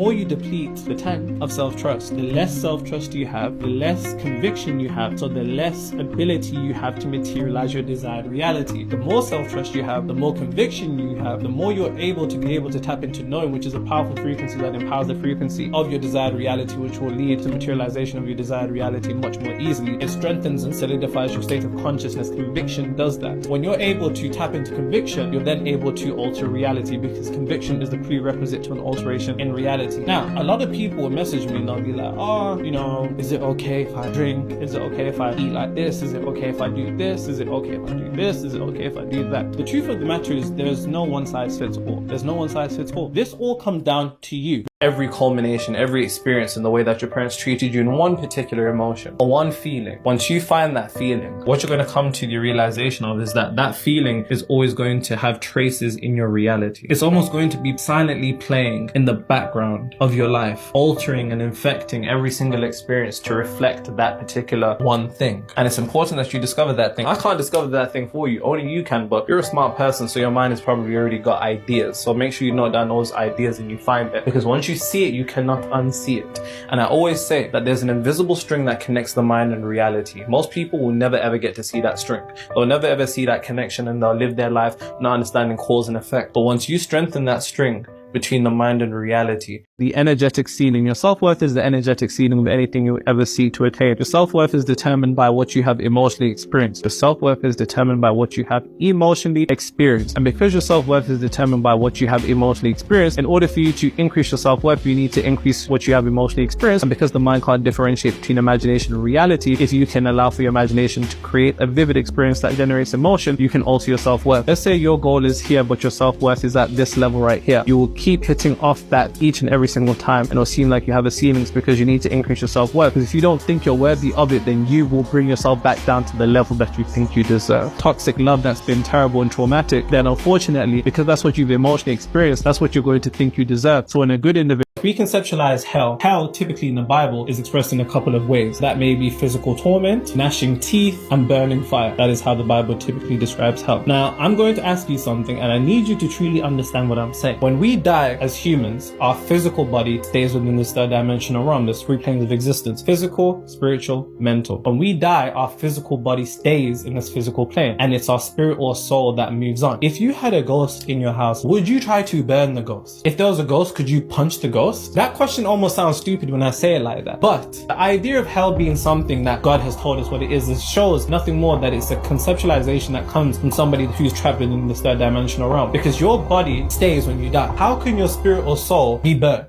more you deplete the tank of self-trust, the less self-trust you have, the less conviction you have, so the less ability you have to materialize your desired reality. The more self-trust you have, the more conviction you have, the more you're able to tap into knowing, which is a powerful frequency that empowers the frequency of your desired reality, which will lead to materialization of your desired reality much more easily. It strengthens and solidifies your state of consciousness. Conviction does that. When you're able to tap into conviction, you're then able to alter reality, because conviction is the prerequisite to an alteration in reality. Now, a lot of people will message me and they'll be like, oh, is it okay if I drink? Is it okay if I eat like this? Is it okay if I do this? Is it okay if I do this? Is it okay if I do that? The truth of the matter is there's no one size fits all. There's no one size fits all. This all comes down to you. Every culmination, every experience in the way that your parents treated you in one particular emotion or one feeling. Once you find that feeling, what you're going to come to the realization of is that that feeling is always going to have traces in your reality. It's almost going to be silently playing in the background of your life, altering and infecting every single experience to reflect that particular one thing. And it's important that you discover that thing. I can't discover that thing for you. Only you can, but you're a smart person, so your mind has probably already got ideas. So make sure you note down those ideas and you find it, because once you see it, you cannot unsee it. And I always say that there's an invisible string that connects the mind and reality. Most people will never ever get to see that string. They'll never ever see that connection, and they'll live their life not understanding cause and effect. But once you strengthen that string between the mind and reality, the energetic ceiling, your self-worth is the energetic ceiling of anything you ever seek to attain. Your self-worth is determined by what you have emotionally experienced. Your self-worth is determined by what you have emotionally experienced. And because your self-worth is determined by what you have emotionally experienced, in order for you to increase your self-worth, you need to increase what you have emotionally experienced. And because the mind can't differentiate between imagination and reality, if you can allow for your imagination to create a vivid experience that generates emotion, you can alter your self-worth. Let's say your goal is here, but your self-worth is at this level right here. You will keep hitting off that each and every single time, and it'll seem like you have a ceiling because you need to increase your self-worth. Because if you don't think you're worthy of it, then you will bring yourself back down to the level that you think you deserve. Toxic love that's been terrible and traumatic, then unfortunately, because that's what you've emotionally experienced, that's what you're going to think you deserve. So when a good individual, we conceptualize hell typically in the Bible is expressed in a couple of ways. That may be physical torment, gnashing teeth, and burning fire. That is how the Bible typically describes hell. Now, I'm going to ask you something, and I need you to truly understand what I'm saying. When we die as humans, our physical body stays within this third dimensional realm. There's three planes of existence: physical, spiritual, mental. When we die, our physical body stays in this physical plane, and it's our spirit or soul that moves on. If you had a ghost in your house, would you try to burn the ghost? If there was a ghost, could you punch the ghost? That question almost sounds stupid when I say it like that. But the idea of hell being something that God has told us what it is, it shows nothing more that it's a conceptualization that comes from somebody who's trapped in this third dimensional realm. Because your body stays when you die. How can your spirit or soul be burned?